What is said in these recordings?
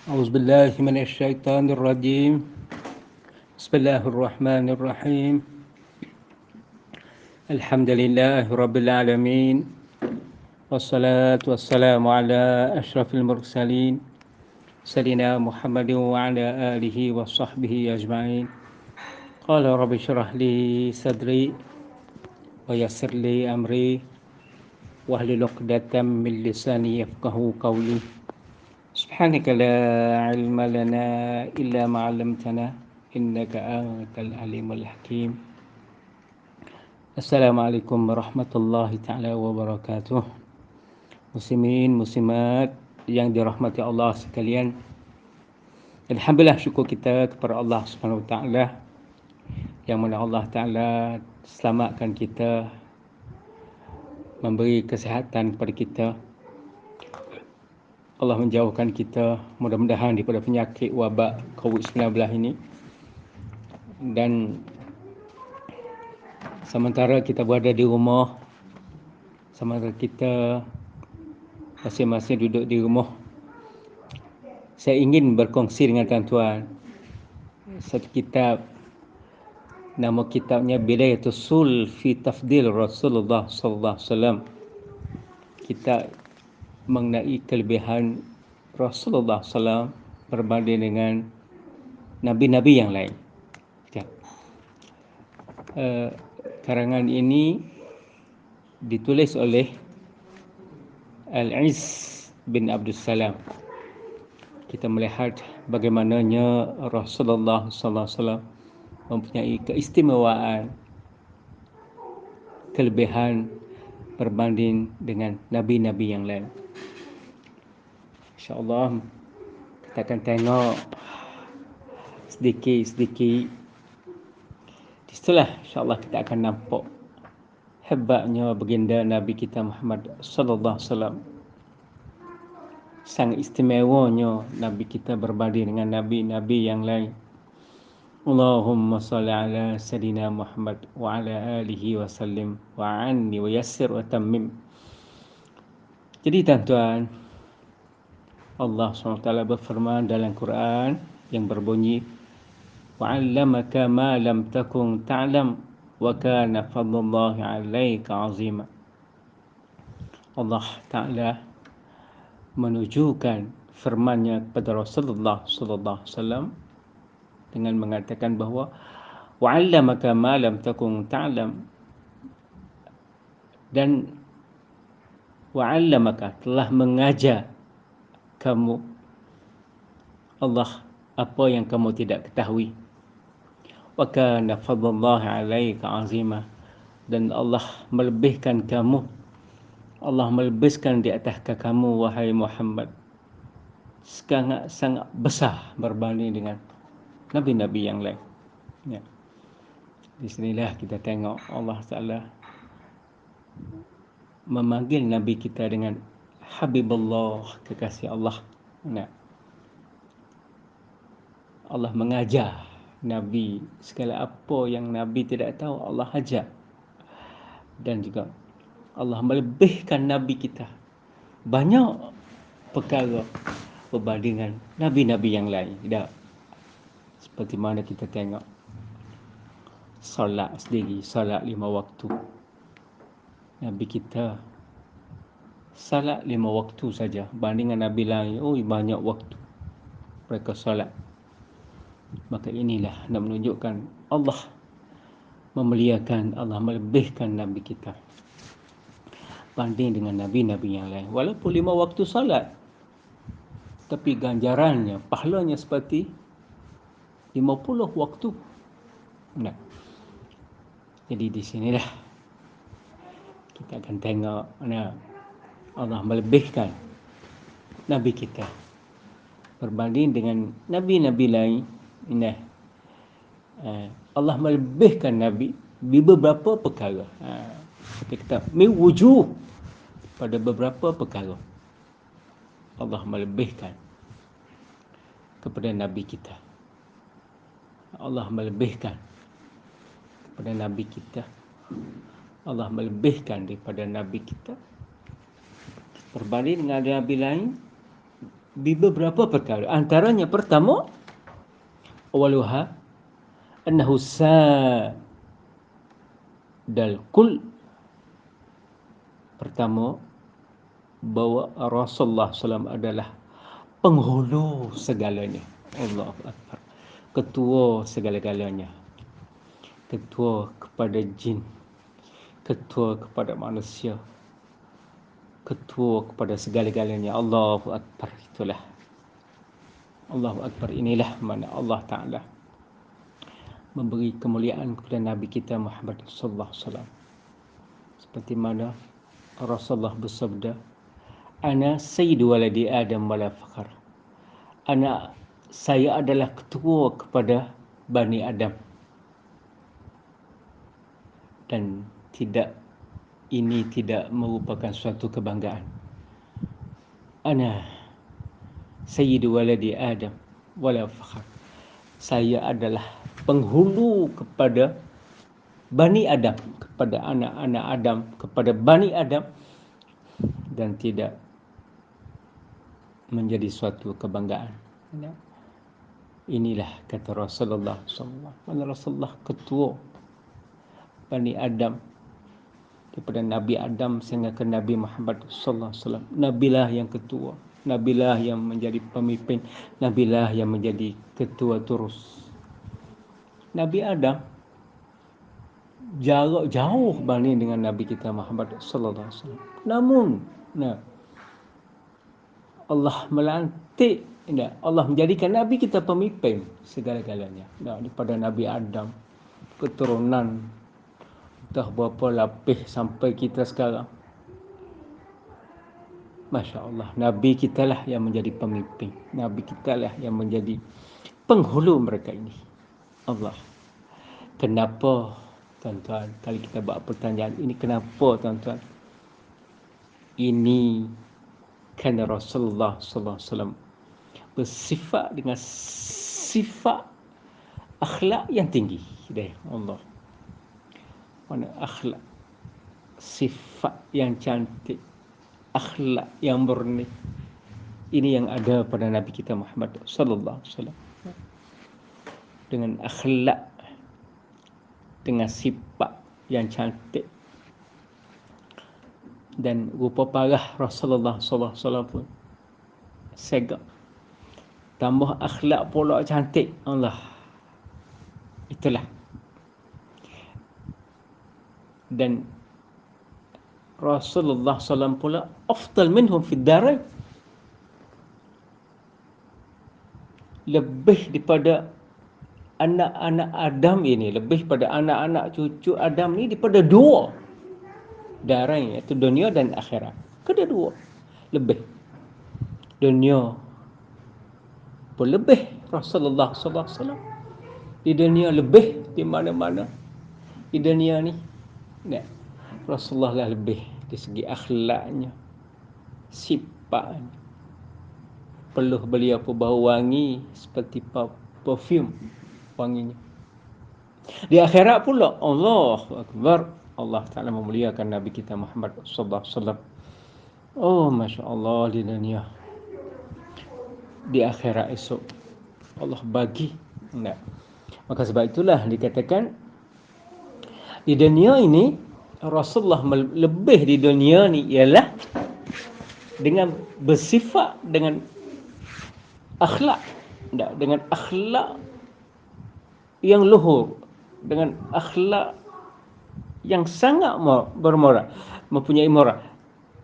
أعوذ بالله من الشيطان الرجيم. بسم الله الرحمن الرحيم. الحمد لله رب العالمين، والصلاة والسلام على أشرف المرسلين سيدنا محمد وعلى آله وصحبه أجمعين. قال رب اشرح لي صدري ويسر لي أمري واحلل عقدة من لساني يفقهوا قولي. سبحانك لا علم لنا إلا ما علمتنا إنك أنت العليم الحكيم. Assalamualaikum warahmatullahi taala wabarakatuh. Muslimin muslimat yang dirahmati Allah sekalian. Alhamdulillah, syukur kita kepada Allah Subhanahu wa taala yang mana Allah taala selamatkan kita, memberi kesihatan kepada kita. Allah menjauhkan kita mudah-mudahan daripada penyakit wabak COVID-19 ini. Dan sementara kita berada di rumah, sementara kita masing-masing duduk di rumah, saya ingin berkongsi dengan tuan-tuan satu kitab. Nama kitabnya Bidayatul Sul fi Tafdil Rasulullah sallallahu alaihi wasallam. Kitab mengenai kelebihan Rasulullah SAW berbanding dengan nabi-nabi yang lain. Ya. Karangan ini ditulis oleh Al-Iz bin Abdul Salam. Kita melihat bagaimananya Rasulullah sallallahu alaihi wasallam mempunyai keistimewaan, kelebihan berbanding dengan nabi-nabi yang lain. InsyaAllah kita akan tengok sedikit-sedikit. Di situlah insyaAllah kita akan nampak hebatnya baginda Nabi kita Muhammad sallallahu alaihi wasallam. Sangat istimewanya Nabi kita berbanding dengan nabi-nabi yang lain. Allahumma salli ala Sayyidina Muhammad wa ala alihi wa sallim wa anni wa yassir wa tammim. Jadi tuan-tuan, Allah SWT berfirman dalam Quran yang berbunyi, وَعَلَّمَكَ مَا لَمْ تَكُنْ تَعْلَمْ وَكَانَ فَضْلُ اللَّهِ عَلَيْكَ عَظِيمًا. Allah Ta'ala menunjukkan firman-Nya kepada Rasulullah sallallahu alaihi wasallam dengan mengatakan bahawa وَعَلَّمَكَ مَا لَمْ تَكُنْ تَعْلَمْ, dan وَعَلَّمَكَ telah mengajar kamu Allah apa yang kamu tidak ketahui. Wa kana fadlullahi 'alaika 'azima, dan Allah melebihkan kamu, Allah melebihkan di atas kamu wahai Muhammad sangat besar berbanding dengan nabi-nabi yang lain. Ya. Di sinilah kita tengok Allah Taala memanggil nabi kita dengan Habibullah, kekasih Allah. Nah, Allah mengajar Nabi segala apa yang Nabi tidak tahu, Allah ajar. Dan juga Allah melebihkan Nabi kita banyak perkara berbandingan Nabi-Nabi yang lain. Tak? Seperti mana kita tengok solat sendiri, solat 5 waktu. Nabi kita solat 5 waktu saja. Bandingkan Nabi lain, banyak waktu mereka solat. Maka inilah nak menunjukkan Allah memuliakan, Allah melebihkan Nabi kita banding dengan Nabi-Nabi yang lain. Walaupun 5 waktu salat, tapi ganjarannya, pahalanya seperti 50 waktu. Nah, jadi di sinilah kita akan tengok Allah melebihkan Nabi kita berbanding dengan Nabi-Nabi lain. Allah melebihkan Nabi di beberapa perkara. Kita kata min wujuh, pada beberapa perkara Allah melebihkan kepada Nabi kita. Allah melebihkan kepada Nabi kita. Allah melebihkan daripada Nabi kita berbanding dengan Nabi lain di beberapa perkara. Antaranya pertama, awaluha annahu sadal kul. Pertama, bahawa Rasulullah SAW adalah penghulu segalanya. Allahu Akbar. Ketua segala-galanya. Ketua kepada jin, ketua kepada manusia, ketua kepada segala-galanya. Allahu Akbar. Itulah Allahu Akbar. Inilah mana Allah Ta'ala memberi kemuliaan kepada Nabi kita Muhammad sallallahu alaihi wasallam. Seperti mana Rasulullah bersabda, "Ana sayyidu waladi Adam wala fakhar." Saya adalah ketua kepada Bani Adam, dan ini tidak merupakan suatu kebanggaan. Ana sayyidu waladi Adam wala fakhar. Saya adalah penghulu kepada Bani Adam, kepada anak-anak Adam, kepada Bani Adam, dan tidak menjadi suatu kebanggaan. Inilah kata Rasulullah SAW. Mana Rasulullah ketua Bani Adam, daripada Nabi Adam sehingga ke Nabi Muhammad sallallahu alaihi wasallam. Nabilah yang ketua, nabilah yang menjadi pemimpin, nabilah yang menjadi ketua terus. Nabi Adam jarak jauh berbanding dengan Nabi kita Muhammad sallallahu alaihi wasallam. Namun, Allah melantik, Allah menjadikan Nabi kita pemimpin segala-galanya. Daripada Nabi Adam, keturunan entah berapa lapis sampai kita sekarang. Masya Allah, Nabi kita lah yang menjadi pemimpin. Nabi kita lah yang menjadi penghulu mereka ini. Allah. Kenapa, tuan-tuan, kalau kita buat pertanyaan ini, kenapa, tuan-tuan? Ini kerana Rasulullah SAW bersifat dengan sifat akhlak yang tinggi dari Allah. Mana akhlak, sifat yang cantik, akhlak yang murni. Ini yang ada pada Nabi kita Muhammad sallallahu alaihi wasallam. Dengan akhlak, dengan sifat yang cantik, dan rupa parah Rasulullah sallallahu alaihi wasallam pun segak. Tambah akhlak pula cantik. Allah. Itulah. Dan Rasulullah SAW pula afdal minhum fid darain. Lebih daripada anak-anak Adam ini, lebih pada anak-anak cucu Adam ini daripada dua darain, iaitu dunia dan akhirat. Kedua lebih. Dunia pun lebih Rasulullah SAW. Di dunia lebih di mana-mana. Di dunia ni Rasulullah lah lebih di segi akhlaknya, sifatnya. Peluh beliau pun bau wangi seperti perfume wanginya. Di akhirat pula, Allahu Akbar, Allah Ta'ala memuliakan Nabi kita Muhammad sallallahu alaihi wasallam. Oh, Masya Allah, di dunia, di akhirat esok Allah bagi. Maka sebab itulah dikatakan di dunia ini Rasulullah lebih di dunia ni ialah dengan bersifat dengan akhlak, dengan akhlak yang luhur, dengan akhlak yang sangat bermoral, mempunyai moral,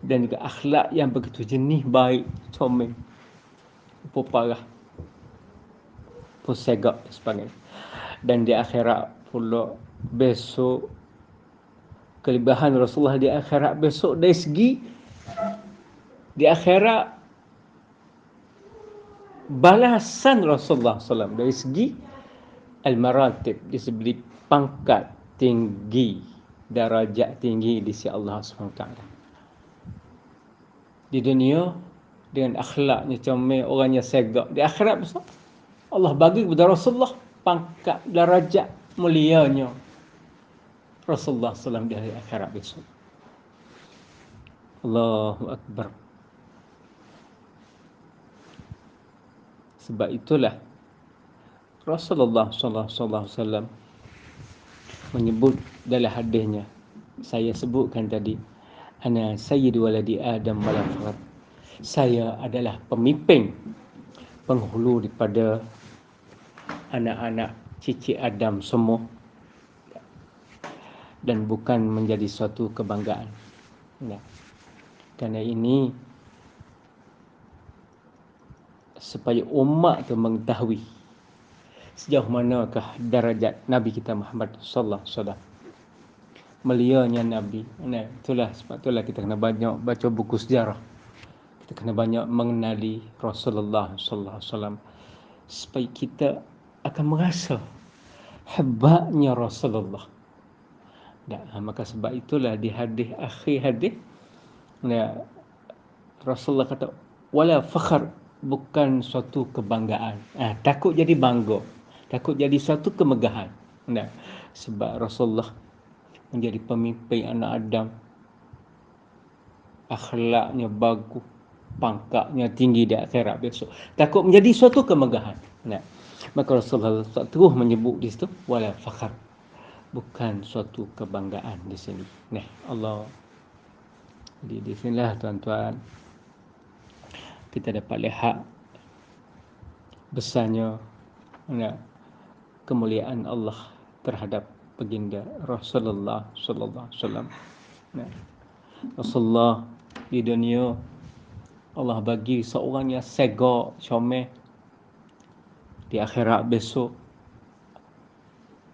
dan juga akhlak yang begitu jernih, baik, comel, parah, pusegak dan sebagainya. Dan di akhirat pula besok, kelebihan Rasulullah di akhirat besok dari segi di akhirat balasan Rasulullah SAW dari segi al-maratib, di segi pangkat tinggi, darajat tinggi di sisi Allah SWT. Di dunia dengan akhlaknya comel, orangnya segak. Di akhirat besok Allah bagi kepada Rasulullah pangkat darajat mulianya Rasulullah SAW di hari akhirat besok. Allahu Akbar. Sebab itulah Rasulullah sallallahu alaihi wasallam menyebut dalam hadisnya, saya sebutkan tadi, ana sayyidu waladi Adam wala fakhr. Saya adalah pemimpin penghulu daripada anak-anak cici Adam semua, dan bukan menjadi suatu kebanggaan. Ya. Kerana ini supaya umat tu mengetahui sejauh manakah darajat Nabi kita Muhammad sallallahu alaihi wasallam. Mulianya Nabi. Nah, sebab itulah kita kena banyak baca buku sejarah. Kita kena banyak mengenali Rasulullah sallallahu alaihi wasallam supaya kita akan merasa hebatnya Rasulullah. Maka sebab itulah di akhir hadis, Rasulullah kata wala fakhr, bukan suatu kebanggaan. Takut jadi bangga, takut jadi suatu kemegahan. Sebab Rasulullah menjadi pemimpin anak Adam, akhlaknya bagus, pangkatnya tinggi di akhirat besok, takut menjadi suatu kemegahan. Maka Rasulullah terus menyebut di situ wala fakhr, bukan suatu kebanggaan di sini. Allah. Jadi di sinilah tuan-tuan kita dapat lihat besarnya kemuliaan Allah terhadap baginda Rasulullah sallallahu alaihi wasallam. Rasulullah di dunia Allah bagi seorang yang segak, comel. Di akhirat besok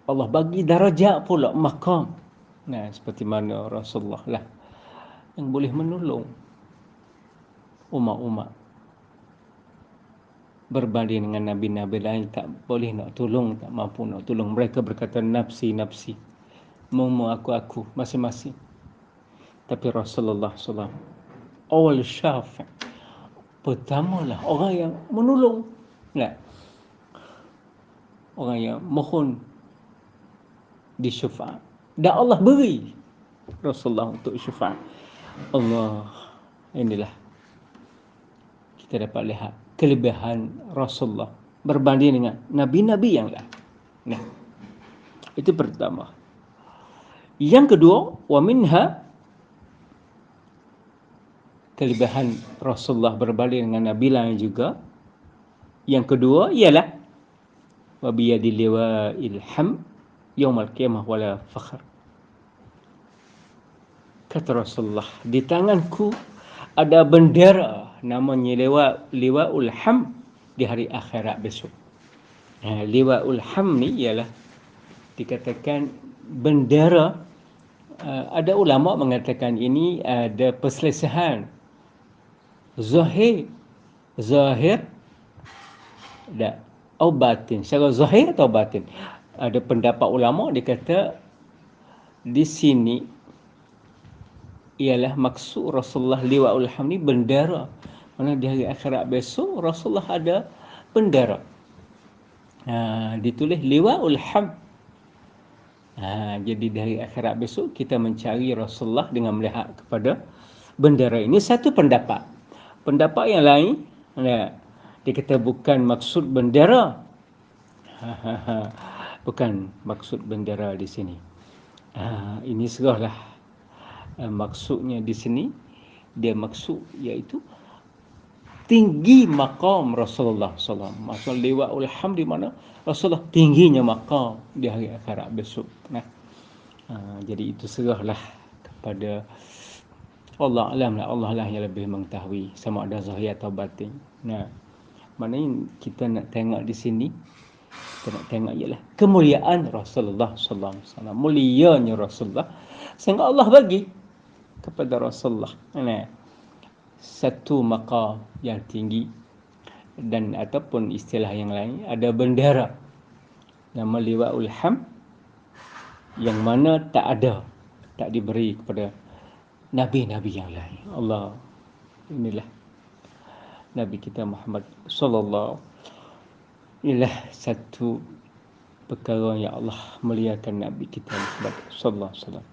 Allah bagi darajat pula, maqam. Seperti mana Rasulullah lah yang boleh menolong umat-umat berbanding dengan nabi-nabi lain tak boleh nak tolong, tak mampu nak tolong. Mereka berkata nafsi nafsi, mau aku masing-masing. Tapi Rasulullah SAW awal syafi', pertamalah orang yang menolong, orang yang mohon di syafaat, dan Allah beri Rasulullah untuk syafaat. Allah, inilah kita dapat lihat kelebihan Rasulullah berbanding dengan nabi-nabi yang lain. Itu pertama. Yang kedua, wa minha, kelebihan Rasulullah berbanding dengan nabi lain juga. Yang kedua ialah wa biyadi liwa'il ham yaumil qiyamah wala fakhr. Kata Rasulullah, di tanganku ada bendera namanya liwa'ul ham di hari akhirat besok. Liwa'ul ham ni ialah dikatakan bendera. Ada ulama mengatakan ini ada perselisihan zahir dan atau batin. Secara zahir atau batin. Ada pendapat ulama dia kata di sini ialah maksud Rasulullah liwa'ul ham ni bendera. Mana di hari akhirat besok Rasulullah ada bendera. Ditulis liwa'ul ham. Jadi di hari akhirat besok kita mencari Rasulullah dengan melihat kepada bendera ini. Satu pendapat. Pendapat yang lain, dia kata bukan maksud bendera. Bukan maksud bendera di sini. Ini serahlah. Maksudnya di sini, dia maksud iaitu tinggi maqam Rasulullah SAW. Maksud liwa'ul ham di mana Rasulullah tingginya maqam di hari akhirat besok. Jadi itu serahlah kepada Allah alam lah. Allah lah yang lebih mengetahui sama ada zahir atau batin. Maknanya kita nak tengok di sini, kita nak tengok ialah kemuliaan Rasulullah sallallahu alaihi wasallam. Mulianya Rasulullah sehingga Allah bagi kepada Rasulullah satu maqam yang tinggi, dan ataupun istilah yang lain ada bendera nama liwa'ul ham yang mana tak diberi kepada nabi-nabi yang lain. Allah, inilah Nabi kita Muhammad sallallahu, inilah satu perkara yang Allah muliakan Nabi kita Muhammad sallallahu alaihi wasallam.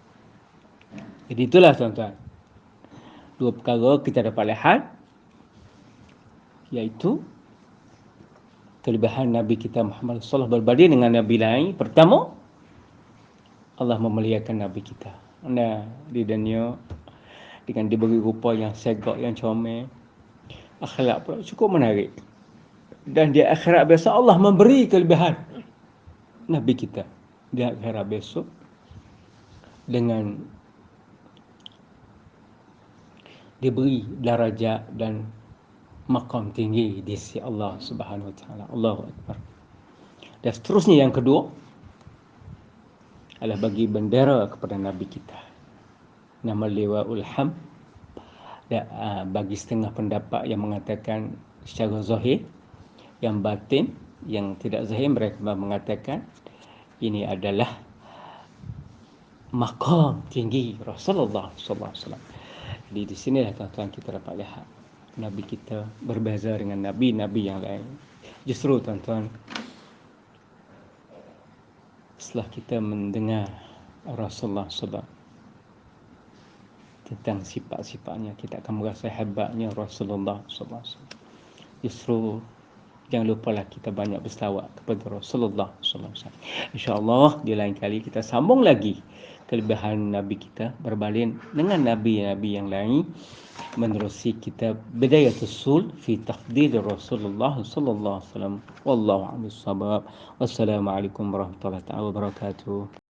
Jadi itulah tuan-tuan, dua perkara kita dapat lihat, iaitu kelebihan Nabi kita Muhammad SAW berbanding dengan Nabi lain. Pertama, Allah memuliakan Nabi kita. Nah, di dunia dengan diberi rupa yang segak, yang comel, akhlak pula cukup menarik. Dan di akhirat besok Allah memberi kelebihan Nabi kita di akhirat besok dengan diberi darajat dan maqam tinggi di sisi Allah Subhanahu Wa Taala. Allahu Akbar. Dan seterusnya yang kedua adalah bagi bendera kepada Nabi kita. Nama Liwaul Hamd. Dan bagi setengah pendapat yang mengatakan secara zahir, yang batin, yang tidak zahir, mereka mengatakan ini adalah maqam tinggi Rasulullah sallallahu alaihi wasallam. Jadi di sinilah tuan-tuan kita dapat lihat Nabi kita berbeza dengan nabi-nabi yang lain. Justru tuan-tuan, setelah kita mendengar Rasulullah sallallahu tentang sifat-sifatnya, kita akan merasa hebatnya Rasulullah sallallahu alaihi wasallam. Justru jangan lupalah kita banyak berselawat kepada Rasulullah sallallahu alaihi wasallam. Insya-Allah di lain kali kita sambung lagi kelebihan Nabi kita berbanding dengan nabi-nabi yang lain menerusi kitab Bidayatul Sul fi Tafdhil Rasulullah sallallahu alaihi wasallam. Wallahu a'lam bissawab. Wassalamualaikum warahmatullahi wabarakatuh.